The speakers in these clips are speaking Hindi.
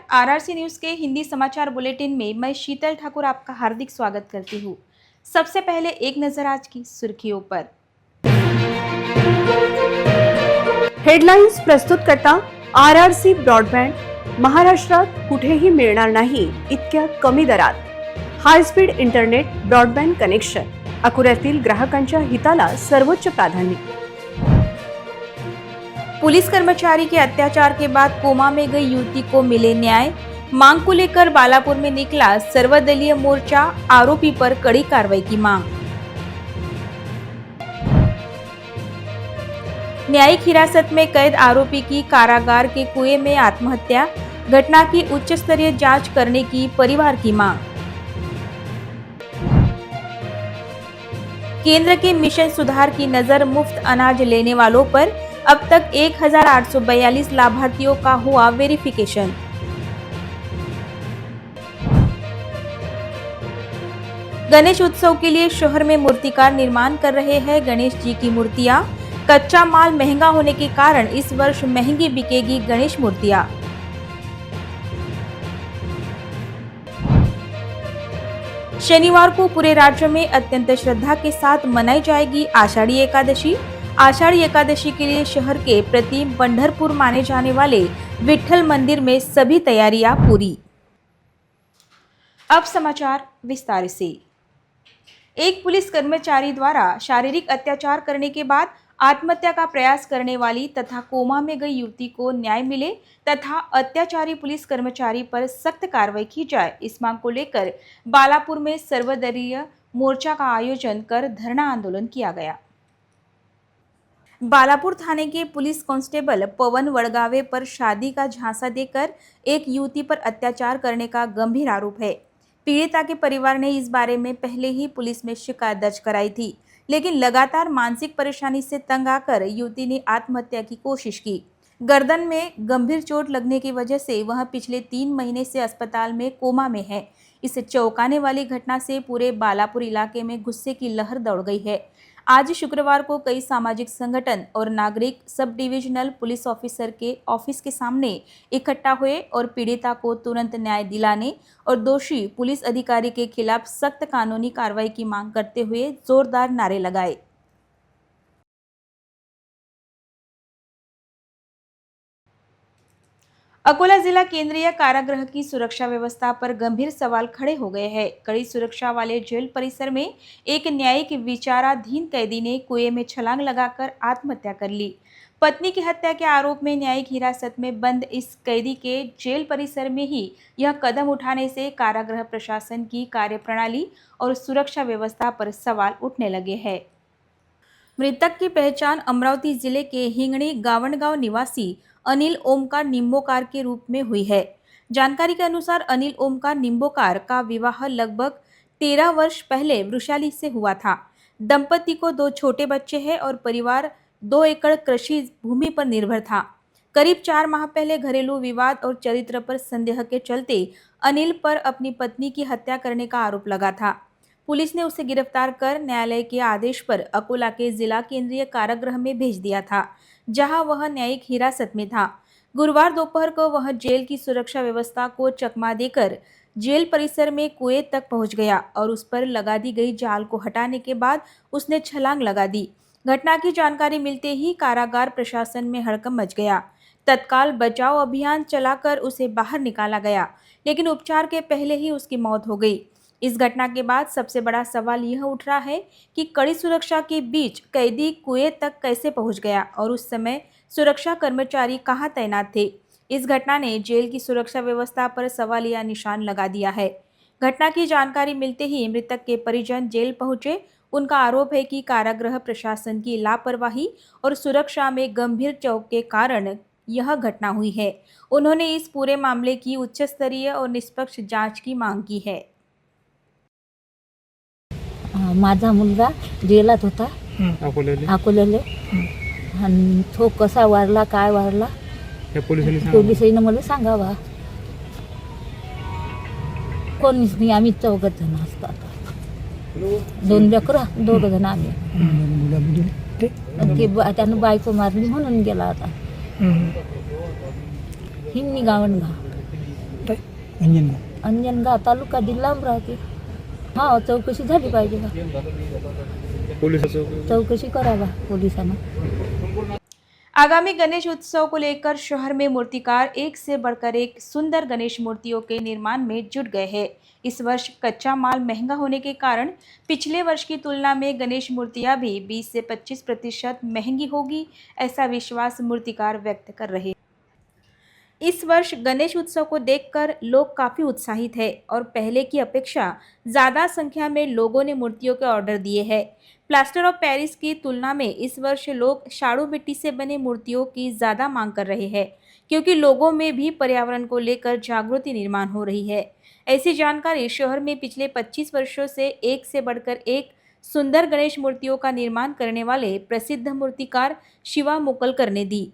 आरआरसी न्यूज़ के हिंदी समाचार बुलेटिन में मैं शीतल ठाकुर आपका हार्दिक स्वागत करती हूँ। सबसे पहले एक नजर आज की सुर्खियों पर। हेडलाइन्स प्रस्तुत करता आरआरसी ब्रॉडबँड। महाराष्ट्रात कुठेही मिळणार नाही इतक्या कमी दरात high speed internet broadband connection. अकोल्यातील ग्राहकांच्या हिताला सर्वोच्च प्राधान्य। पुलिस कर्मचारी के अत्याचार के बाद कोमा में गई युवती को मिले न्याय। मांग को लेकर बालापुर में निकला सर्वदलीय मोर्चा। आरोपी पर कड़ी कार्रवाई की मांग। न्यायिक हिरासत में कैद आरोपी की कारागार के कुएं में आत्महत्या। घटना की उच्च स्तरीय जांच करने की परिवार की मांग। केंद्र के मिशन सुधार की नजर मुफ्त अनाज लेने वालों पर। अब तक 1842 लाभार्थियों का हुआ वेरिफिकेशन। गणेश उत्सव के लिए शहर में मूर्तिकार निर्माण कर रहे हैं गणेश जी की मूर्तियां। कच्चा माल महंगा होने के कारण इस वर्ष महंगी बिकेगी गणेश मूर्तियां। शनिवार को पूरे राज्य में अत्यंत श्रद्धा के साथ मनाई जाएगी आषाढ़ी एकादशी। आषाढ़ी एकादशी के लिए शहर के प्रतिम पंढरपुर माने जाने वाले विठ्ठल मंदिर में सभी तैयारियां पूरी। अब समाचार विस्तार से। एक पुलिस कर्मचारी द्वारा शारीरिक अत्याचार करने के बाद आत्महत्या का प्रयास करने वाली तथा कोमा में गई युवती को न्याय मिले तथा अत्याचारी पुलिस कर्मचारी पर सख्त कार्रवाई की जाए, इस मांग को लेकर बालापुर में सर्वदलीय मोर्चा का आयोजन कर धरना आंदोलन किया गया। बालापुर थाने के पुलिस कांस्टेबल पवन वडगावे पर शादी का झांसा देकर एक युवती पर अत्याचार करने का गंभीर आरोप है। पीड़िता के परिवार ने इस बारे में पहले ही पुलिस में शिकायत दर्ज कराई थी, लेकिन लगातार मानसिक परेशानी से तंग आकर युवती ने आत्महत्या की कोशिश की। गर्दन में गंभीर चोट लगने की वजह से वह पिछले 3 महीने से अस्पताल में कोमा में है। इस चौंकाने वाली घटना से पूरे बालापुर इलाके में गुस्से की लहर दौड़ गई है। आज शुक्रवार को कई सामाजिक संगठन और नागरिक सब डिविजनल पुलिस ऑफिसर के ऑफिस के सामने इकट्ठा हुए और पीड़िता को तुरंत न्याय दिलाने और दोषी पुलिस अधिकारी के खिलाफ सख्त कानूनी कार्रवाई की मांग करते हुए जोरदार नारे लगाए। अकोला जिला केंद्रीय कारागृह की सुरक्षा व्यवस्था पर गंभीर सवाल खड़े हो गए हैं। कड़ी सुरक्षा वाले जेल परिसर में एक न्यायिक विचाराधीन कैदी ने कुएं में छलांग लगाकर आत्महत्या कर ली। पत्नी की हत्या के आरोप में न्यायिक हिरासत में बंद इस कैदी के जेल परिसर में ही यह कदम उठाने से कारागृह प्रशासन की कार्यप्रणाली और सुरक्षा व्यवस्था पर सवाल उठने लगे हैं। मृतक की पहचान अमरावती जिले के हिंगणी गावणगांव निवासी अनिल ओमकार निंबोकार के रूप में हुई है। जानकारी के अनुसार अनिल ओमकार निंबोकार का विवाह लगभग 13 वर्ष पहले वृषाली से हुआ था। दंपति को 2 छोटे बच्चे हैं और परिवार 2 एकड़ कृषि भूमि पर निर्भर था। करीब 4 माह पहले घरेलू विवाद और चरित्र पर संदेह के चलते अनिल पर अपनी पत्नी की हत्या करने का आरोप लगा था। पुलिस ने उसे गिरफ्तार कर न्यायालय के आदेश पर अकोला के जिला केंद्रीय कारागृह में भेज दिया था, जहां वह न्यायिक हिरासत में था। गुरुवार दोपहर को वह जेल की सुरक्षा व्यवस्था को चकमा देकर जेल परिसर में कुएं तक पहुंच गया और उस पर लगा दी गई जाल को हटाने के बाद उसने छलांग लगा दी। घटना की जानकारी मिलते ही कारागार प्रशासन में हड़कंप मच गया। तत्काल बचाव अभियान चलाकर उसे बाहर निकाला गया, लेकिन उपचार के पहले ही उसकी मौत हो गई। इस घटना के बाद सबसे बड़ा सवाल यह उठ रहा है कि कड़ी सुरक्षा के बीच कैदी कुएं तक कैसे पहुंच गया और उस समय सुरक्षा कर्मचारी कहां तैनात थे। इस घटना ने जेल की सुरक्षा व्यवस्था पर सवालिया निशान लगा दिया है। घटना की जानकारी मिलते ही मृतक के परिजन जेल पहुंचे। उनका आरोप है कि कारागृह प्रशासन की लापरवाही और सुरक्षा में गंभीर चौक के कारण यह घटना हुई है। उन्होंने इस पूरे मामले की उच्च स्तरीय और निष्पक्ष जांच की मांग की है। माझा मुलगा जेलात होता अकोल्याला आणि तो कसा वारला काय वारला पोलिसांनी मला सांगावा। कोणीच नाही, आम्ही 4 जण असतात, 2 लेकरं 2 जण आम्ही। त्यानं बायको मारली म्हणून गेला आता हिंगणी गावणगाव। अंजनगाव. अंजनगाव तालुका जिल्हा अमरावती. हा, चौकशी झाली पाहिजे का? चौकशी करावा पोलिसांना. आगामी गणेश उत्सव को लेकर शहर में मूर्तिकार एक से बढ़कर एक सुंदर गणेश मूर्तियों के निर्माण में जुट गए हैं। इस वर्ष कच्चा माल महंगा होने के कारण पिछले वर्ष की तुलना में गणेश मूर्तियां भी 20 से 25% महंगी होगी, ऐसा विश्वास मूर्तिकार व्यक्त कर रहे हैं। इस वर्ष गणेश उत्सव को देखकर लोग काफी उत्साहित हैं और पहले की अपेक्षा ज्यादा संख्या में लोगों ने मूर्तियों के ऑर्डर दिए हैं। प्लास्टर ऑफ पेरिस की तुलना में इस वर्ष लोग शाड़ू मिट्टी से बने मूर्तियों की ज्यादा मांग कर रहे हैं, क्योंकि लोगों में भी पर्यावरण को लेकर जागृति निर्माण हो रही है। ऐसी जानकारी शहर में पिछले 25 वर्षों से एक से बढ़कर एक सुंदर गणेश मूर्तियों का निर्माण करने वाले प्रसिद्ध मूर्तिकार शिवा मोकलकर ने दी।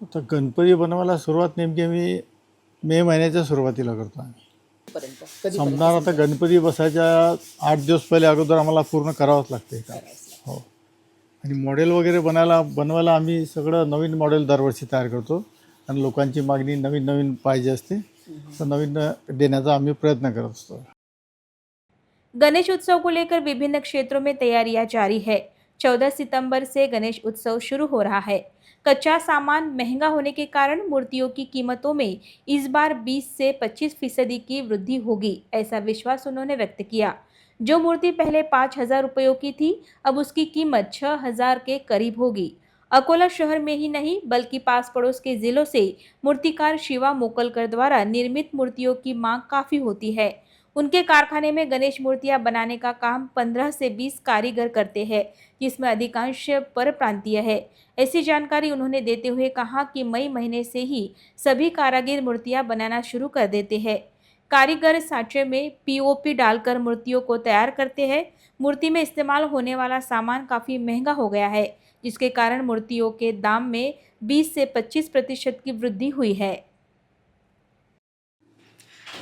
आता गणपती बनवायला सुरुवात नेमकी आम्ही मे महिन्याच्या सुरुवातीला करतो आम्ही. संपणार आता गणपती बसायच्या 8 दिवस पहिले अगोदर आम्हाला पूर्ण करावंच लागते का. हो. आणि मॉडेल वगैरे बनवायला आम्ही सगळं नवीन मॉडेल दरवर्षी तयार करतो आणि लोकांची मागणी नवीन नवीन पाहिजे असते तर नवीन देण्याचा आम्ही प्रयत्न करत असतो. गणेश उत्सव को लेकर विभिन्न क्षेत्रों में तैयारियां जारी है। 14 सितंबर से गणेश उत्सव शुरू हो रहा है। कच्चा सामान महंगा होने के कारण मूर्तियों की कीमतों में इस बार 20 से 25% की वृद्धि होगी, ऐसा विश्वास उन्होंने व्यक्त किया। जो मूर्ति पहले 5,000 रुपयों की थी, अब उसकी कीमत 6,000 के करीब होगी। अकोला शहर में ही नहीं बल्कि पास पड़ोस के जिलों से मूर्तिकार शिवा मोकलकर द्वारा निर्मित मूर्तियों की मांग काफी होती है। उनके कारखाने में गणेश मूर्तियां बनाने का काम 15 से 20 कारीगर करते हैं, जिसमें अधिकांश परप्रांतीय है। ऐसी जानकारी उन्होंने देते हुए कहा कि मई महीने से ही सभी कारीगर मूर्तियां बनाना शुरू कर देते हैं। कारीगर सांचे में पीओपी डालकर मूर्तियों को तैयार करते हैं। मूर्ति में इस्तेमाल होने वाला सामान काफ़ी महंगा हो गया है, जिसके कारण मूर्तियों के दाम में 20 से 25% की वृद्धि हुई है।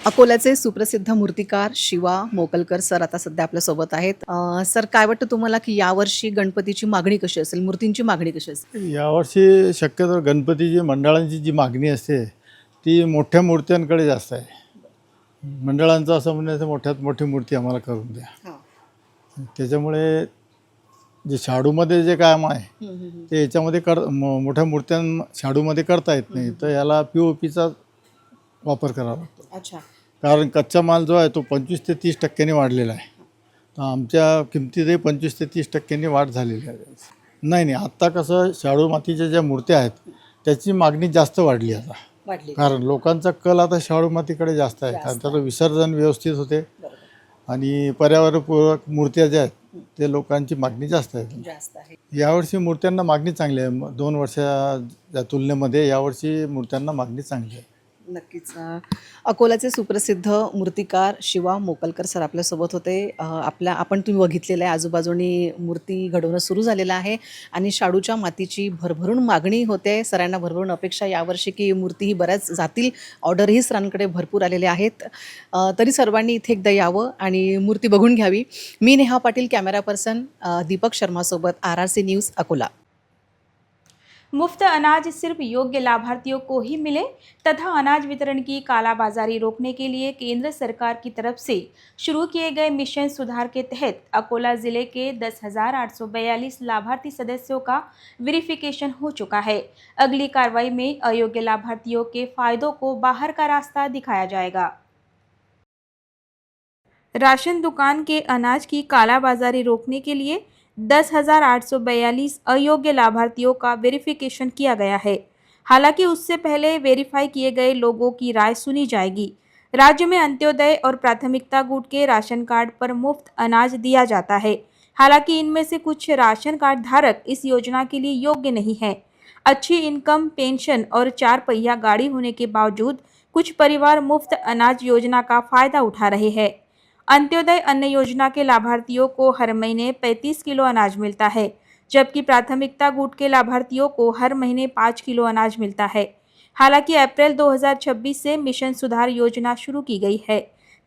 अकोल्याचे सुप्रसिद्ध मूर्तिकार शिवा मोकलकर सर आता सध्या आपल्यासोबत आहेत. सर, काय वाटतं तुम्हाला की यावर्षी गणपतीची मागणी कशी असेल, मूर्तींची मागणी कशी असेल? यावर्षी शक्यतो गणपतीची मंडळांची जी मागणी असते ती मोठ्या मूर्त्यांकडे जास्त आहे. मंडळांचं असं म्हणायचं मोठ्यात मोठी मूर्ती आम्हाला करून द्या. त्याच्यामुळे जे शाडूमध्ये जे काम आहे ते याच्यामध्ये मोठ्या मूर्त्यां शाडूमध्ये करता येत नाही, तर याला POPचा वापर करावा लागतो. अच्छा. कारण कच्चा माल जो आहे तो 25 ते 30% वाढलेला आहे. तर आमच्या किमतीतही 25 ते 30% वाढ झालेली आहे. नाही, आत्ता कसं शाडू मातीच्या ज्या मूर्त्या आहेत त्याची मागणी जास्त वाढली आता. कारण लोकांचा कल आता शाडू मातीकडे जास्त आहे, कारण त्याचं विसर्जन व्यवस्थित होते आणि पर्यावरणपूरक मूर्त्या ज्या आहेत ते लोकांची मागणी जास्त आहे. यावर्षी मूर्त्यांना मागणी चांगली आहे. 2 वर्षाच्या तुलनेमध्ये यावर्षी मूर्त्यांना मागणी चांगली आहे. नक्कीच. अकोल्याचे सुप्रसिद्ध मूर्तिकार शिवा मोकलकर सर आपल्यासोबत होते. आपण तुम्ही बघितलेलं आहे आजूबाजूनी मूर्ती घडवणं सुरू झालेलं आहे आणि शाडूच्या मातीची भरभरून मागणी होते. सरांना भरभरून अपेक्षा यावर्षी की मूर्तीही बऱ्याच जातील. ऑर्डरही सरांकडे भरपूर आलेले आहेत. तरी सर्वांनी इथे एकदा यावं आणि मूर्ती बघून घ्यावी. मी नेहा पाटील, कॅमेरा पर्सन दीपक शर्मासोबत RRC न्यूज़ अकोला. मुफ्त अनाज सिर्फ योग्य लाभार्थियों को ही मिले तथा अनाज वितरण की कालाबाजारी रोकने के लिए केंद्र सरकार की तरफ से शुरू किए गए मिशन सुधार के तहत अकोला जिले के 10,842 लाभार्थी सदस्यों का वेरिफिकेशन हो चुका है। अगली कार्रवाई में अयोग्य लाभार्थियों के फायदों को बाहर का रास्ता दिखाया जाएगा। राशन दुकान के अनाज की कालाबाजारी रोकने के लिए 10,842 अयोग्य लाभार्थियों का वेरिफिकेशन किया गया है। हालांकि उससे पहले वेरीफाई किए गए लोगों की राय सुनी जाएगी। राज्य में अंत्योदय और प्राथमिकता गुट के राशन कार्ड पर मुफ्त अनाज दिया जाता है। हालांकि इनमें से कुछ राशन कार्ड धारक इस योजना के लिए योग्य नहीं है। अच्छी इनकम, पेंशन और 4 पहिया गाड़ी होने के बावजूद कुछ परिवार मुफ्त अनाज योजना का फायदा उठा रहे हैं। अंत्योदय अन्न योजना के लाभार्थियों को हर महीने 35 किलो अनाज मिलता है, जबकि प्राथमिकता गुट के लाभार्थियों को हर महीने 5 किलो अनाज मिलता है। हालांकि अप्रैल 2026 से मिशन सुधार योजना शुरू की गई है,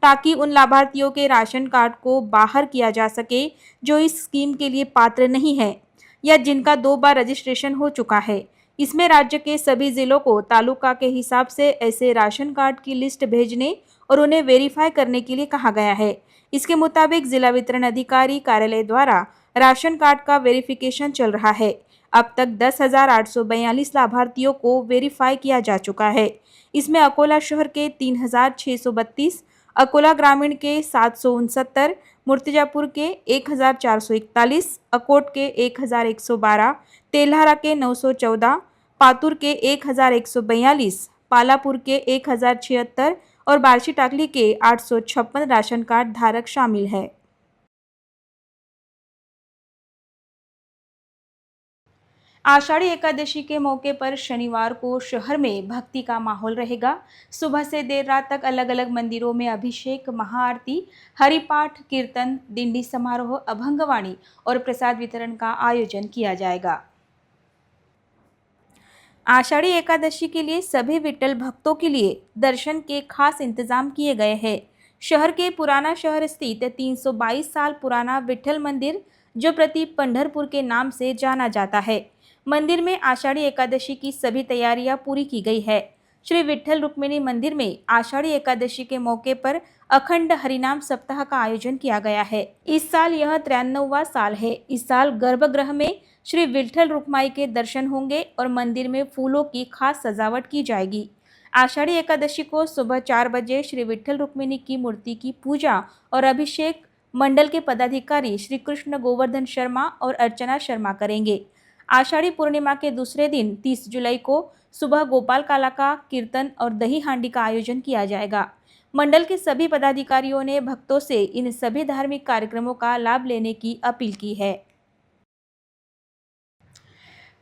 ताकि उन लाभार्थियों के राशन कार्ड को बाहर किया जा सके जो इस स्कीम के लिए पात्र नहीं है या जिनका 2 बार रजिस्ट्रेशन हो चुका है। इसमें राज्य के सभी जिलों को तालुका के हिसाब से ऐसे राशन कार्ड की लिस्ट भेजने और उन्हें वेरीफाई करने के लिए कहा गया है। इसके मुताबिक जिला वितरण अधिकारी कार्यालय द्वारा राशन कार्ड का वेरिफिकेशन चल रहा है। अब तक 10,842 लाभार्थियों को वेरीफाई किया जा चुका है। इसमें अकोला शहर के 3,632, अकोला ग्रामीण के 769, मूर्तिजापुर के 1,441, अकोट के 1,112, तेल्हारा के 914, पातुर के 1,142, पालापुर के 1,076 और बार्शी टाकली के 856 राशन कार्ड धारक शामिल है। आषाढ़ी एकादशी के मौके पर शनिवार को शहर में भक्ति का माहौल रहेगा। सुबह से देर रात तक अलग अलग मंदिरों में अभिषेक, महाआरती, हरिपाठ, कीर्तन, दिंडी समारोह, अभंगवाणी और प्रसाद वितरण का आयोजन किया जाएगा। आषाढ़ी एकादशी के लिए सभी विट्ठल भक्तों के लिए दर्शन के खास इंतजाम किए गए हैं। शहर के पुराना शहर स्थित 322 साल पुराना विट्ठल मंदिर, जो प्रति पंढरपुर के नाम से जाना जाता है, मंदिर में आषाढ़ी एकादशी की सभी तैयारियां पूरी की गई है। श्री विट्ठल रुक्मिणी मंदिर में आषाढ़ी एकादशी के मौके पर अखंड हरिनाम सप्ताह का आयोजन किया गया है। इस साल यह 93वां साल है। इस साल गर्भगृह में श्री विट्ठल रुक्माई के दर्शन होंगे और मंदिर में फूलों की खास सजावट की जाएगी। आषाढ़ी एकादशी को सुबह 4 बजे श्री विट्ठल रुक्मिणी की मूर्ति की पूजा और अभिषेक मंडल के पदाधिकारी श्री कृष्ण गोवर्धन शर्मा और अर्चना शर्मा करेंगे। आषाढ़ी पूर्णिमा के दूसरे दिन 30 जुलाई को सुबह गोपाल काला का कीर्तन और दही हांडी का आयोजन किया जाएगा। मंडल के सभी पदाधिकारियों ने भक्तों से इन सभी धार्मिक कार्यक्रमों का लाभ लेने की अपील की है।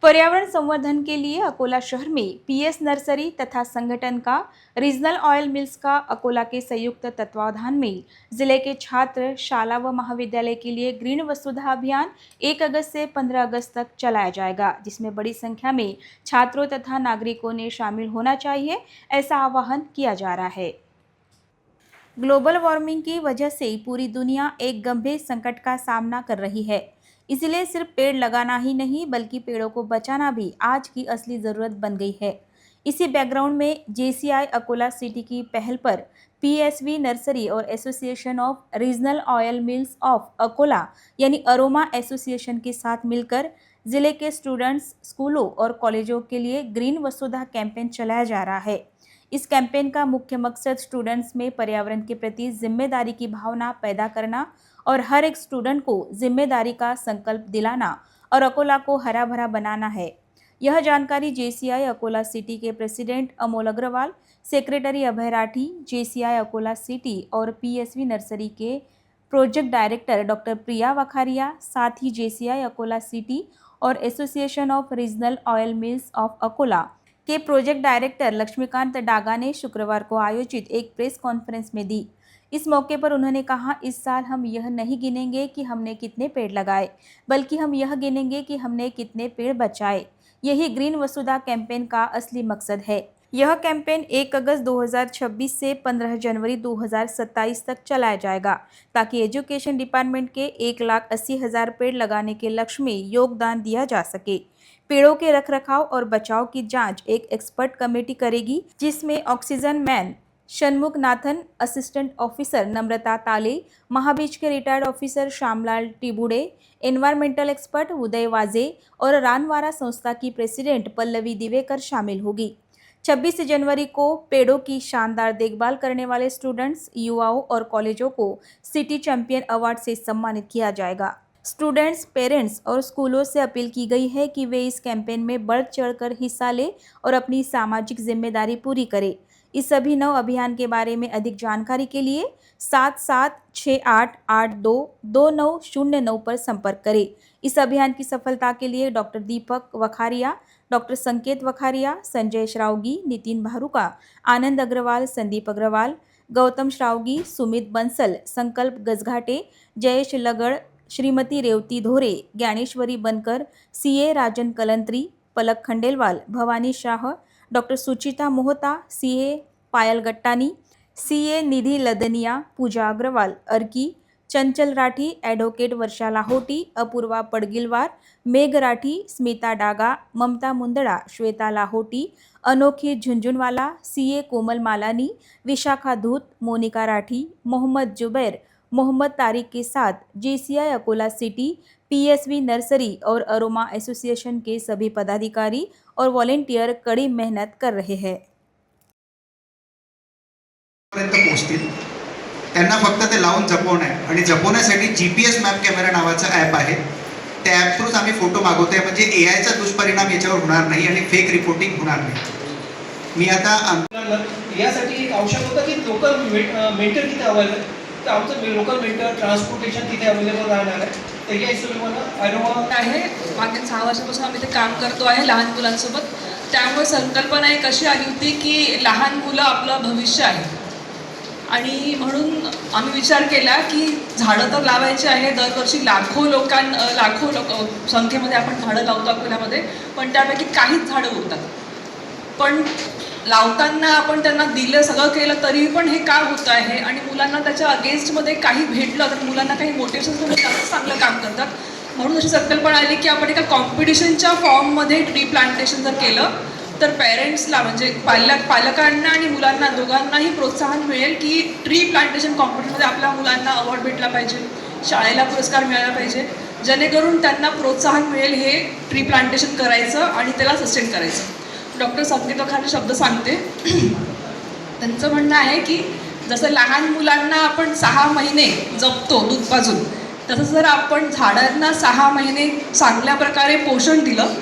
पर्यावरण संवर्धन के लिए अकोला शहर में पीएस नर्सरी तथा संगठन का रीजनल ऑयल मिल्स का अकोला के संयुक्त तत्वावधान में जिले के छात्र, शाला व महाविद्यालय के लिए ग्रीन वसुधा अभियान 1 अगस्त से 15 अगस्त तक चलाया जाएगा, जिसमें बड़ी संख्या में छात्रों तथा नागरिकों ने शामिल होना चाहिए, ऐसा आह्वान किया जा रहा है। ग्लोबल वार्मिंग की वजह से पूरी दुनिया एक गंभीर संकट का सामना कर रही है। इसलिए सिर्फ पेड़ लगाना ही नहीं बल्कि पेड़ों को बचाना भी आज की असली ज़रूरत बन गई है। इसी बैकग्राउंड में जेसीआई अकोला सिटी की पहल पर पीएसवी नर्सरी और association of regional oil mills of Akola यानी अरोमा एसोसिएशन के साथ मिलकर जिले के स्टूडेंट्स, स्कूलों और कॉलेजों के लिए ग्रीन वसुधा कैंपेन चलाया जा रहा है। इस कैंपेन का मुख्य मकसद स्टूडेंट्स में पर्यावरण के प्रति जिम्मेदारी की भावना पैदा करना और हर एक स्टूडेंट को जिम्मेदारी का संकल्प दिलाना और अकोला को हरा भरा बनाना है। यह जानकारी जेसीआई अकोला सिटी के प्रेसिडेंट अमोल अग्रवाल, सेक्रेटरी अभय राठी, जेसीआई अकोला सिटी और पीएसवी नर्सरी के प्रोजेक्ट डायरेक्टर डॉक्टर प्रिया वखारिया, साथ ही जेसीआई अकोला सिटी और association of regional oil mills of Akola के प्रोजेक्ट डायरेक्टर लक्ष्मीकांत डागा ने शुक्रवार को आयोजित एक प्रेस कॉन्फ्रेंस में दी। इस मौके पर उन्होंने कहा, इस साल हम यह नहीं गिनेंगे कि हमने कितने पेड़ लगाए, बल्कि हम यह गिनेंगे कि हमने कितने पेड़ बचाए। यही ग्रीन वसुधा कैंपेन का असली मकसद है। यह कैंपेन 1 अगस्त 2026 से 15 जनवरी 2027 तक चलाया जाएगा, ताकि एजुकेशन डिपार्टमेंट के 1,80,000 पेड़ लगाने के लक्ष्य में योगदान दिया जा सके। पेड़ों के रखरखाव और बचाव की जांच एक एक्सपर्ट कमेटी करेगी, जिसमें oxygen man Shanmukhanathan, assistant officer Namrata Tale, Mahabeej के retired officer Shyamlal Tibude, environmental expert Uday Waje और रानवारा संस्था की प्रेसिडेंट पल्लवी दिवेकर शामिल होगी। 26 जनवरी को पेड़ों की शानदार देखभाल करने वाले स्टूडेंट्स, युवाओं और कॉलेजों को सिटी चैंपियन अवार्ड से सम्मानित किया जाएगा। स्टूडेंट्स, पेरेंट्स और स्कूलों से अपील की गई है कि वे इस कैंपेन में बढ़ चढ़कर हिस्सा लें और अपनी सामाजिक जिम्मेदारी पूरी करें। इस अभिनव अभियान के बारे में अधिक जानकारी के लिए 7768822909 पर संपर्क करें। इस अभियान की सफलता के लिए डॉक्टर दीपक वखारिया, डॉक्टर संकेत वखारिया, संजय श्रावगी, नितिन भारुका, आनंद अग्रवाल, संदीप अग्रवाल, गौतम श्रावगी, सुमित बंसल, संकल्प गजघाटे, जयेश लगड़, श्रीमती रेवती धोरे, ज्ञानेश्वरी बनकर, सीए राजन कलंत्री, पलक खंडेलवाल, भवानी शाह, डॉक्टर सुचिता मोहता, सीए पायल गट्टानी, सीए निधि लदनिया, पूजा अग्रवाल, अर्की, चंचल राठी, ॲडव्होकेट वर्षा लाहोटी, अपूर्वा पडगिलवार, मेघ राठी, स्मिता डागा, ममता मुंदडा, श्वेता लाहोटी, अनोखी झुंझुनवाला, सीए कोमल मालानी, विशाखा धूत, मोनिका राठी, मोहम्मद जुबैर, मोहम्मद तारिक के साथ JCI Akola city, PSV nursery और अरोमा एसोसिएशन के सभी पदाधिकारी और वॉलेंटियर कड़ी मेहनत कर रहे हैं। पर्यंत पोहोचतील. त्यांना फक्त ते लावून जपवणं आहे आणि जपवण्यासाठी GPS मॅप कॅमेरा नावाचं ॲप आहे. त्या ॲप थ्रूच आम्ही फोटो मागवतोय, म्हणजे एआयचा दुष्परिणाम याच्यावर होणार नाही आणि फेक रिपोर्टिंग होणार नाही. मी आता यासाठी एक आवश्यक होतं की लोकल मेंटर तिथे अवेलेबल, तर आमचं लोकल मेंटर ट्रान्सपोर्टेशन तिथे अवेलेबल राहणार आहे. तर या हिशोबानं अरोमा आहे. मागील 6 वर्षापासून आम्ही ते काम करतो आहे लहान मुलांसोबत. त्यामुळे संकल्पना एक अशी आली होती की लहान मुलं आपलं भविष्य आहे आणि म्हणून आम्ही विचार केला की झाडं तर लावायची आहे. दरवर्षी लाखो लोक संख्येमध्ये आपण झाडं लावतो अकोल्यामध्ये, पण त्यापैकी काहीच झाडं उरतात. पण लावताना आपण त्यांना दिलं, सगळं केलं तरी पण हे का होतं आहे आणि मुलांना त्याच्या अगेन्स्टमध्ये काही भेटलं तर मुलांना काही मोटिवेशन जास्त चांगलं काम करतात. म्हणून अशी संकल्पना आली की आपण एका कॉम्पिटिशनच्या फॉर्ममध्ये ट्री प्लांटेशन जर केलं तर पेरेंट्सला म्हणजे पालकांना आणि मुलांना दोघांनाही प्रोत्साहन मिळेल की ट्री प्लांटेशन कॉम्पिटिशनमध्ये आपल्या मुलांना अवॉर्ड भेटला पाहिजे, शाळेला पुरस्कार मिळाला पाहिजे, जेणेकरून त्यांना प्रोत्साहन मिळेल हे ट्री प्लांटेशन करायचं आणि त्याला सस्टेन करायचं. डॉक्टर संगीता खाली शब्द सांगते. त्यांचं म्हणणं आहे की जसं लहान मुलांना आपण 6 महिने जपतो दूध पाजून, तसं जर आपण झाडांना 6 महिने चांगल्या प्रकारे पोषण दिलं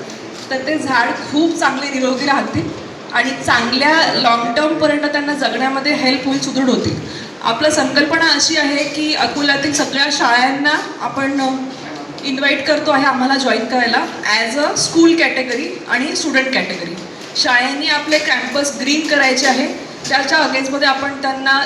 तर ते झाड खूप चांगले निरोगी राहतील आणि चांगल्या लॉंग टर्मपर्यंत त्यांना जगण्यामध्ये हेल्प होईल, सुदृढ होतील. आपलं संकल्पना अशी आहे की अकोल्यातील सगळ्या शाळांना आपण इन्व्हाइट करतो आहे आम्हाला जॉईन करायला ॲज अ स्कूल कॅटेगरी आणि स्टुडंट कॅटेगरी. शाळांनी आपले कॅम्पस ग्रीन करायचे आहे. त्याच्या अगेन्स्टमध्ये आपण त्यांना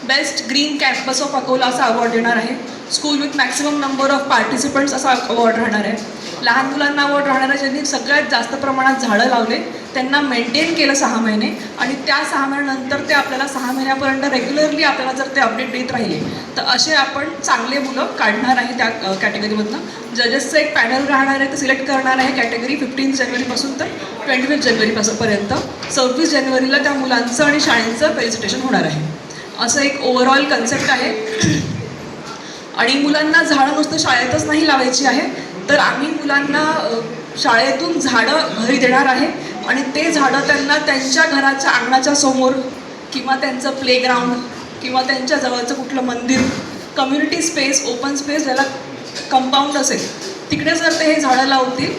best green campus of Akola असा अवॉर्ड देणार आहे. School with maximum number of participants असा अवॉर्ड राहणार आहे. लहान मुलांना अवॉर्ड राहणार आहे ज्यांनी सगळ्यात जास्त प्रमाणात झाडं लावले, त्यांना मेंटेन केलं 6 महिने आणि त्या 6 महिन्यानंतर ते आपल्याला 6 महिन्यापर्यंत रेग्युलरली आपल्याला जर ते अपडेट देत राहिले तर असे आपण चांगले मुलं काढणार आहे त्या कॅटेगरीमधनं. जजेसचं एक पॅनल राहणार आहे, ते सिलेक्ट करणार आहे कॅटेगरी 15 जानेवारीपासून तर 25 जानेवारीपर्यंत. 26 जानेवारीला त्या मुलांचं आणि शाळेचं फेलिसिटेशन होणार आहे. असं एक ओव्हरऑल कन्सेप्ट आहे. आणि मुलांना झाडं नुसतं शाळेतच नाही लावायची आहे, तर आम्ही मुलांना शाळेतून झाडं घरी देणार आहे आणि ते झाडं त्यांना त्यांच्या घराच्या अंगणाच्या समोर किंवा त्यांचं प्लेग्राऊंड किंवा त्यांच्या जवळचं कुठलं मंदिर, कम्युनिटी स्पेस, ओपन स्पेस ज्याला कंपाऊंड असेल तिकडे जर ते हे झाडं लावतील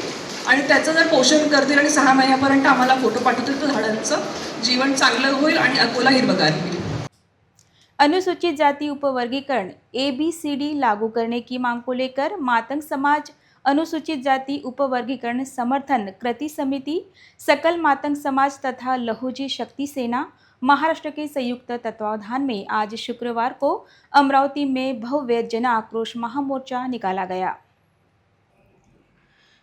आणि त्याचं जर पोषण करतील आणि 6 महिन्यापर्यंत आम्हाला फोटो पाठवतील तर झाडांचं जीवन चांगलं होईल आणि अकोला हिरवगार होईल. अनुसूचित जाति उपवर्गीकरण ABCD लागू करने की मांग को लेकर मातंग समाज अनुसूचित जाति उपवर्गीकरण समर्थन कृति समिति, सकल मातंग समाज तथा लहूजी शक्ति सेना महाराष्ट्र के संयुक्त तत्वावधान में आज शुक्रवार को अमरावती में भव्य जन आक्रोश महामोर्चा निकाला गया।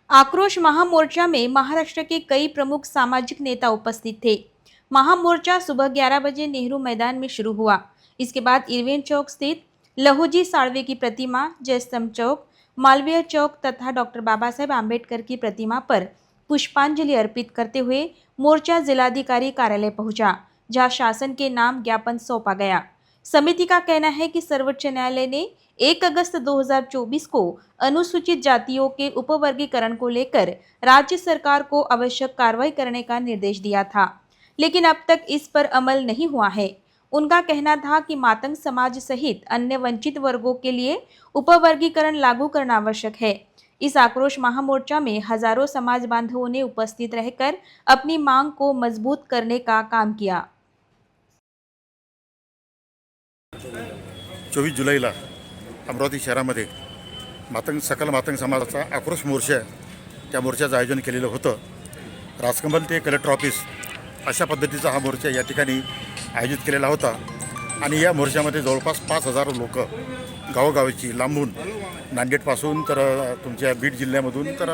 आक्रोश महामोर्चा में महाराष्ट्र के कई प्रमुख सामाजिक नेता उपस्थित थे। महामोर्चा सुबह 11 बजे नेहरू मैदान में शुरू हुआ। इसके बाद इरविन चौक स्थित लहूजी साळवे की प्रतिमा, जयस्तंभ चौक, मालवीय चौक तथा डॉक्टर बाबा साहेब आम्बेडकर की प्रतिमा पर पुष्पांजलि अर्पित करते हुए मोर्चा जिलाधिकारी कार्यालय पहुंचा, जहां शासन के नाम ज्ञापन सौंपा गया। समिति का कहना है कि सर्वोच्च न्यायालय ने 1 अगस्त 2024 को अनुसूचित जातियों के उपवर्गीकरण को लेकर राज्य सरकार को आवश्यक कार्रवाई करने का निर्देश दिया था, लेकिन अब तक इस पर अमल नहीं हुआ है। उनका कहना था कि मातंग समाज सहित अन्य वंचित वर्गों के लिए उपवर्गीकरण लागू करना आवश्यक है। इस आक्रोश महामोर्चा में हजारों समाज बांधवों ने उपस्थित रहकर अपनी मांग को मजबूत करने का काम किया। 24 जुलैला अमरावती शहरामध्ये सकल मातंग समाजाचा आक्रोश मोर्चा त्या मोर्चाचं आयोजन केलेलं होतं। राजकमल ते कलेक्टर ऑफिस अशा पद्धतीचा हा मोर्चा या ठिकाणी आयोजित केलेला होता आणि या मोर्चामध्ये जवळपास 5000 लोक गावोगावची लांबून नांदेडपासून तर तुमच्या बीड जिल्ह्यामधून तर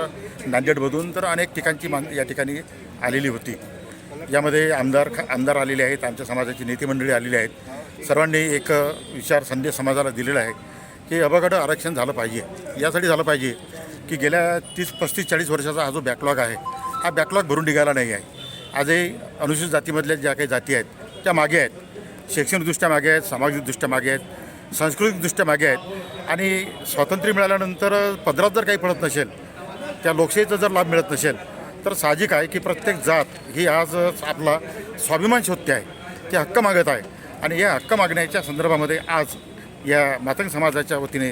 नांदेडमधून तर अनेक ठिकाणची या ठिकाणी आलेली होती। यामध्ये आमदार आलेले आहेत, आमच्या समाजाची नेते मंडळी आलेली आहेत। सर्वांनी एक विचार संदेश समाजाला दिलेला आहे की अबगड आरक्षण झालं पाहिजे. यासाठी झालं पाहिजे की गेल्या 30-35-40 वर्षाचा हा जो बॅकलॉग आहे हा बॅकलॉग भरून निघाला नाही आहे. आजही अनुसूचित जातीमधल्या ज्या काही जाती आहेत त्या मागे आहेत, शैक्षणिकदृष्ट्या मागे आहेत, सामाजिकदृष्ट्या मागे आहेत, सांस्कृतिकदृष्ट्या मागे आहेत. आणि स्वातंत्र्य मिळाल्यानंतर पदरात जर काही पडत नसेल, त्या लोकशाहीचा जर लाभ मिळत नसेल, तर साहजिक आहे की प्रत्येक जात ही आज आपला स्वाभिमान शोधते आहे, ते हक्क मागत आहे. आणि या हक्क मागण्याच्या संदर्भामध्ये आज या मातंग समाजाच्या वतीने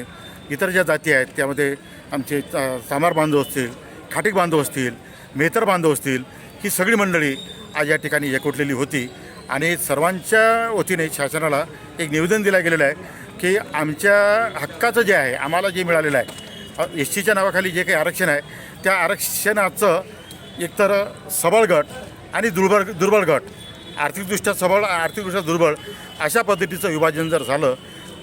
इतर ज्या जाती आहेत त्यामध्ये आमचे चामार बांधव असतील, खाटीक बांधव असतील, मेहतर बांधव असतील, ही सगळी मंडळी आज या ठिकाणी एकवटलेली होती. आणि सर्वांच्या वतीने शासनाला एक निवेदन दिलं गेलेलं आहे की आमच्या हक्काचं जे आहे, आम्हाला जे मिळालेलं आहे एस टीच्या नावाखाली जे काही आरक्षण आहे त्या आरक्षणाचं एकतर सबळ गट आणि दुर्बळ गट, आर्थिकदृष्ट्या सबळ, आर्थिकदृष्ट्या दुर्बळ अशा पद्धतीचं विभाजन जर झालं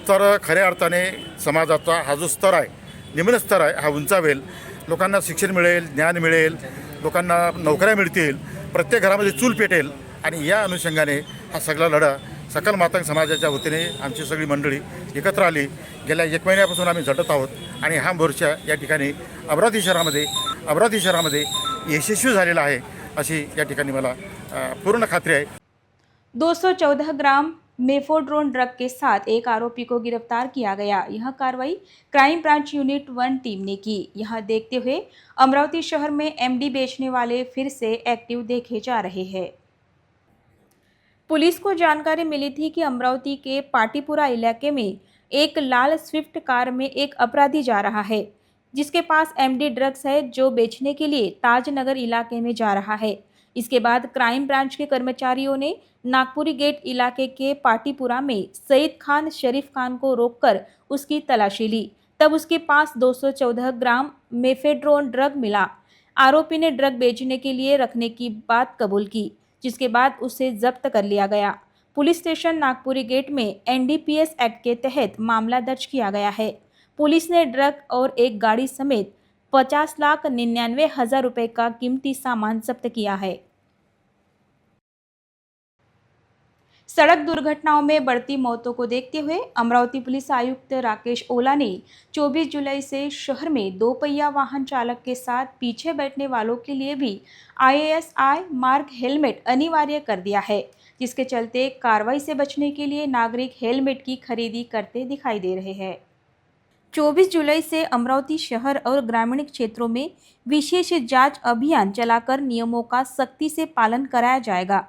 तर खऱ्या अर्थाने समाजाचा हा जो स्तर आहे, निम्न स्तर आहे, हा उंचावेल. लोकांना शिक्षण मिळेल, ज्ञान मिळेल, लोकांना नोकऱ्या मिळतील, प्रत्येक घरामध्ये चूल पेटेल. आणि या अनुषंगाने हा सगळा लढा सकल मातंग समाजाच्या वतीने आमची सगळी मंडळी एकत्र आली. गेल्या 1 महिन्यापासून आम्ही झटत आहोत आणि हा मोर्चा या ठिकाणी अमरावती शहरामध्ये यशस्वी झालेला आहे अशी या ठिकाणी मला पूर्ण खात्री आहे. 214 ग्राम मेफोड्रोन ड्रग के साथ एक आरोपी को गिरफ्तार किया गया। यह कार्रवाई क्राइम ब्रांच यूनिट 1 टीम ने की। यह देखते हुए अमरावती शहर में एमडी बेचने वाले फिर से एक्टिव देखे जा रहे हैं। पुलिस को जानकारी मिली थी कि अमरावती के पाटीपुरा इलाके में एक लाल स्विफ्ट कार में एक अपराधी जा रहा है, जिसके पास एमडी ड्रग्स है, जो बेचने के लिए ताजनगर इलाके में जा रहा है। इसके बाद क्राइम ब्रांच के कर्मचारियों ने नागपुरी गेट इलाके के पाटीपुरा में सईद खान शरीफ खान को रोककर उसकी तलाशी ली। तब उसके पास 214 ग्राम मेफेड्रोन ड्रग मिला। आरोपी ने ड्रग बेचने के लिए रखने की बात कबूल की, जिसके बाद उसे जब्त कर लिया गया। पुलिस स्टेशन नागपुरी गेट में एनडीपीएस एक्ट के तहत मामला दर्ज किया गया है। पुलिस ने ड्रग और एक गाड़ी समेत 50,99,000 रुपए का कीमती सामान जब्त किया है। सड़क दुर्घटनाओं में बढ़ती मौतों को देखते हुए अमरावती पुलिस आयुक्त राकेश ओला ने 24 जुलाई से शहर में 2 पहिया वाहन चालक के साथ पीछे बैठने वालों के लिए भी IASI मार्क हेलमेट अनिवार्य कर दिया है, जिसके चलते कार्रवाई से बचने के लिए नागरिक हेलमेट की खरीदी करते दिखाई दे रहे हैं। 24 जुलाई से अमरावती शहर और ग्रामीण क्षेत्रों में विशेष जांच अभियान चलाकर नियमों का सख्ती से पालन कराया जाएगा।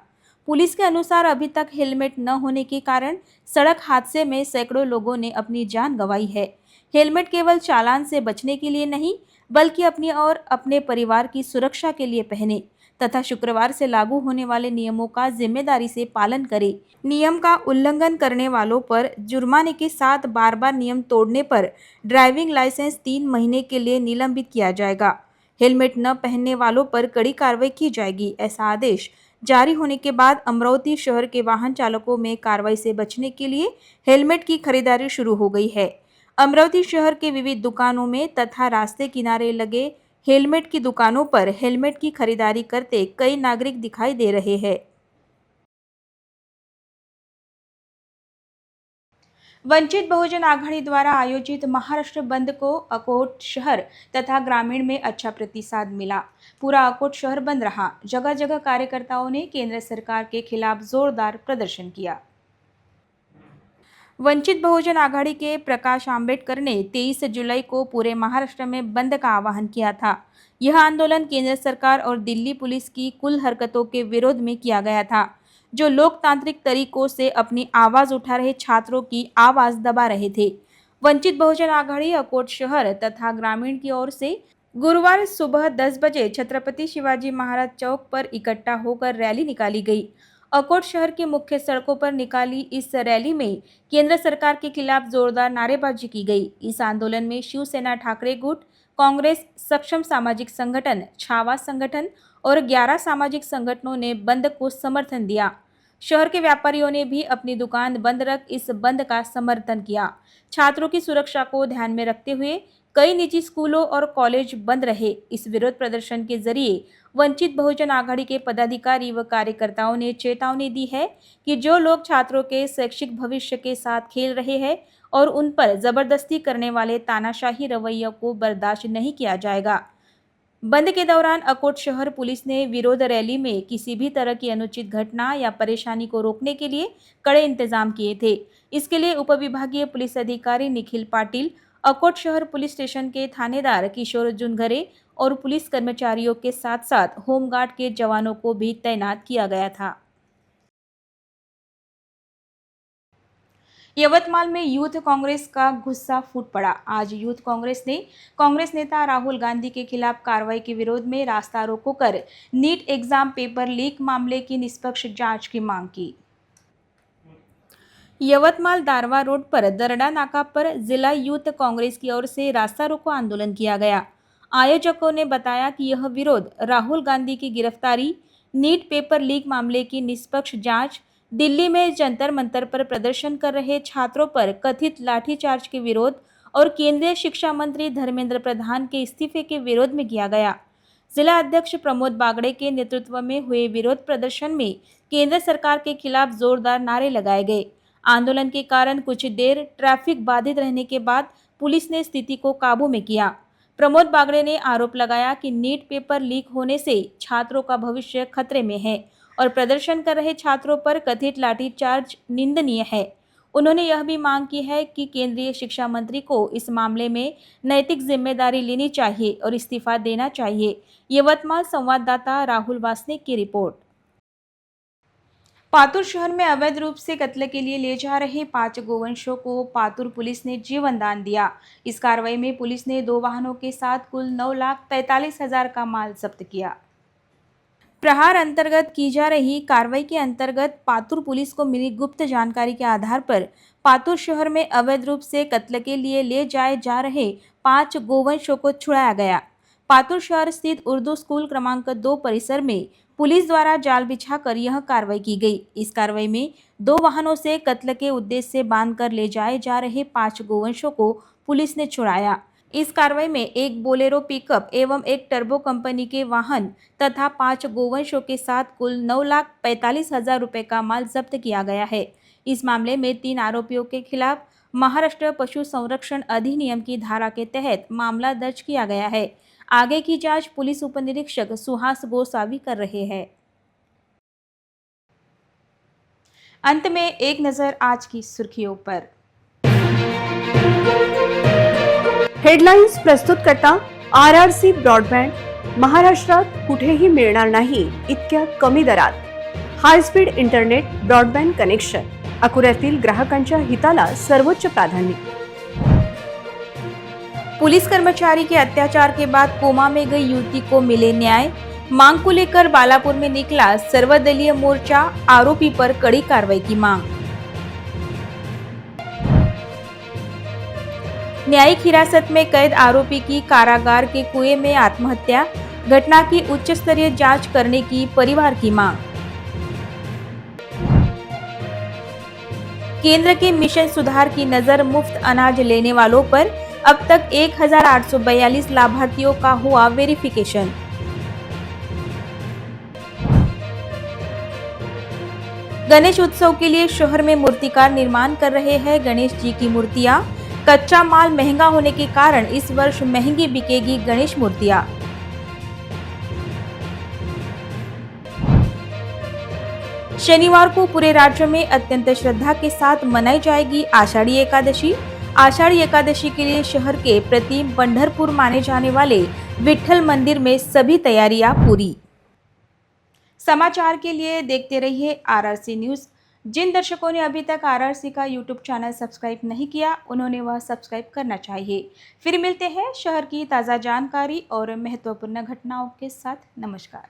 पुलिस के अनुसार अभी तक हेलमेट न होने के कारण सड़क हादसे में सैकड़ों लोगों ने अपनी जान गंवाई है। हेलमेट केवल चालान से बचने के लिए नहीं, बल्कि अपनी और अपने परिवार की सुरक्षा के लिए पहने तथा शुक्रवार से लागू होने वाले नियमों का जिम्मेदारी से पालन करें। नियम का उल्लंघन करने वालों पर जुर्माने के साथ बार बार नियम तोड़ने पर ड्राइविंग लाइसेंस 3 महीने के लिए निलंबित किया जाएगा। हेलमेट न पहनने वालों पर कड़ी कार्रवाई की जाएगी। ऐसा आदेश जारी होने के बाद अमरावती शहर के वाहन चालकों में कार्रवाई से बचने के लिए हेलमेट की खरीदारी शुरू हो गई है। अमरावती शहर के विविध दुकानों में तथा रास्ते किनारे लगे हेलमेट की दुकानों पर हेलमेट की खरीदारी करते कई नागरिक दिखाई दे रहे हैं। वंचित बहुजन आघाड़ी द्वारा आयोजित महाराष्ट्र बंद को अकोट शहर तथा ग्रामीण में अच्छा प्रतिसाद मिला। पूरा अकोट शहर बंद रहा। जगह जगह कार्यकर्ताओं ने केंद्र सरकार के खिलाफ जोरदार प्रदर्शन किया। वंचित बहुजन आघाड़ी के प्रकाश आंबेडकर ने 23 जुलाई को पूरे महाराष्ट्र में बंद का आह्वान किया था। यह आंदोलन केंद्र सरकार और दिल्ली पुलिस की कुल हरकतों के विरोध में किया गया था, जो लोकतांत्रिक तरीकों से अपनी आवाज़ उठा रहे छात्रों की आवाज़ दबा रहे थे। वंचित बहुजन आघाड़ी अकोट शहर तथा ग्रामीण की ओर से गुरुवार सुबह 10 बजे छत्रपति शिवाजी महाराज चौक पर इकट्ठा होकर रैली निकाली गई। अकोट शहर की मुख्य सड़कों पर निकाली इस रैली में केंद्र सरकार के खिलाफ जोरदार नारेबाजी की गई। इस आंदोलन में शिवसेना ठाकरे गुट, कांग्रेस, सक्षम सामाजिक संगठन, छावा संगठन और 11 सामाजिक संगठनों ने बंद को समर्थन दिया। शहर के व्यापारियों ने भी अपनी दुकान बंद रख इस बंद का समर्थन किया। छात्रों की सुरक्षा को ध्यान में रखते हुए कई निजी स्कूलों और कॉलेज बंद रहे। इस विरोध प्रदर्शन के जरिए वंचित बहुजन आघाड़ी के पदाधिकारी व कार्यकर्ताओं ने चेतावनी दी है कि जो लोग छात्रों के शैक्षिक भविष्य के साथ खेल रहे हैं, और उन पर जबरदस्ती करने वाले तानाशाही रवैये को बर्दाश्त नहीं किया जाएगा। बंद के दौरान अकोट शहर पुलिस ने विरोध रैली में किसी भी तरह की अनुचित घटना या परेशानी को रोकने के लिए कड़े इंतजाम किए थे। इसके लिए उपविभागीय पुलिस अधिकारी निखिल पाटिल, अकोट शहर पुलिस स्टेशन के थानेदार किशोर जुनघरे और पुलिस कर्मचारियों के साथ साथ होमगार्ड के जवानों को भी तैनात किया गया था। यवतमाल में यूथ कांग्रेस का गुस्सा फूट पड़ा। आज यूथ कांग्रेस ने कांग्रेस नेता राहुल गांधी के खिलाफ कार्रवाई के विरोध में रास्ता रोको कर नीट एग्जाम पेपर लीक मामले की निष्पक्ष जांच की मांग की। यवतमाल दारवा रोड पर दरडा नाका पर जिला यूथ कांग्रेस की ओर से रास्ता रोको आंदोलन किया गया। आयोजकों ने बताया कि यह विरोध राहुल गांधी की गिरफ्तारी, नीट पेपर लीक मामले की निष्पक्ष जांच, दिल्ली में जंतर मंतर पर प्रदर्शन कर रहे छात्रों पर कथित लाठीचार्ज के विरोध और केंद्रीय शिक्षा मंत्री धर्मेंद्र प्रधान के इस्तीफे के विरोध में किया गया। जिला अध्यक्ष प्रमोद बागड़े के नेतृत्व में हुए विरोध प्रदर्शन में केंद्र सरकार के खिलाफ जोरदार नारे लगाए गए। आंदोलन के कारण कुछ देर ट्रैफिक बाधित रहने के बाद पुलिस ने स्थिति को काबू में किया। प्रमोद बागड़े ने आरोप लगाया कि नीट पेपर लीक होने से छात्रों का भविष्य खतरे में है और प्रदर्शन कर रहे छात्रों पर कथित लाठीचार्ज निंदनीय है। उन्होंने यह भी मांग की है कि केंद्रीय शिक्षा मंत्री को इस मामले में नैतिक जिम्मेदारी लेनी चाहिए और इस्तीफा देना चाहिए। यवतमाल संवाददाता राहुल वासनिक की रिपोर्ट। पातुर शहर में अवैध रूप से कत्ल के लिए ले जा रहे 5 गोवंशों को पातुर पुलिस ने जीवन दान दिया। इस कार्रवाई में पुलिस ने 2 वाहनों के साथ कुल 9,45,000 का माल जब्त किया। प्रहार अंतर्गत की जा रही कार्रवाई के अंतर्गत पातुर पुलिस को मिली गुप्त जानकारी के आधार पर पातुर शहर में अवैध रूप से कत्ल के लिए ले जाए जा रहे 5 गोवंशों को छुड़ाया गया। पातुर शहर स्थित उर्दू स्कूल क्रमांक 2 परिसर में पुलिस द्वारा जाल बिछाकर यह कार्रवाई की गई। इस कार्रवाई में 2 वाहनों से कत्ल के उद्देश्य से बांधकर ले जाए जा रहे 5 गोवंशों को पुलिस ने छुड़ाया। इस कार्रवाई में एक बोलेरो पिकअप एवं एक टर्बो कंपनी के वाहन तथा 5 गोवंशों के साथ कुल 9,45,000 रुपए का माल जब्त किया गया है। इस मामले में 3 आरोपियों के खिलाफ महाराष्ट्र पशु संरक्षण अधिनियम की धारा के तहत मामला दर्ज किया गया है। आगे की जांच पुलिस उपनिरीक्षक सुहास गोसावी कर रहे हैं। अंत में एक नजर आज की सुर्खियों पर। हेडलाईन्स प्रस्तुत करता RRC ब्रॉडबँड. महाराष्ट्रात कुठेही मिळणार नाही इतक्या कमी दरात high speed internet broadband connection. अकोल्यातील ग्राहकांच्या हिताला सर्वोच्च प्राधान्य. पुलिस कर्मचारी के अत्याचार के बाद कोमा में गई युवती को मिले न्याय, मांग को लेकर बालापुर में निकला सर्वदलीय मोर्चा, आरोपी पर कड़ी कार्रवाई की मांग। न्यायिक हिरासत में कैद आरोपी की कारागार के कुएं में आत्महत्या, घटना की उच्च स्तरीय जांच करने की परिवार की मांग। केंद्र के मिशन सुधार की नजर मुफ्त अनाज लेने वालों पर, अब तक 1,842 लाभार्थियों का हुआ वेरिफिकेशन। गणेश उत्सव के लिए शहर में मूर्तिकार निर्माण कर रहे हैं गणेश जी की मूर्तियां। कच्चा माल महंगा होने के कारण इस वर्ष महंगी बिकेगी गणेश मूर्तियां। शनिवार को पूरे राज्य में अत्यंत श्रद्धा के साथ मनाई जाएगी आषाढ़ी एकादशी। आषाढ़ी एकादशी के लिए शहर के प्रतिम पंढरपुर माने जाने वाले विठ्ठल मंदिर में सभी तैयारियां पूरी। समाचार के लिए देखते रहिए RRC न्यूज़। जिन दर्शकों ने अभी तक RRC का YouTube चैनल सब्सक्राइब नहीं किया, उन्होंने वह सब्सक्राइब करना चाहिए। फिर मिलते हैं शहर की ताज़ा जानकारी और महत्वपूर्ण घटनाओं के साथ। नमस्कार।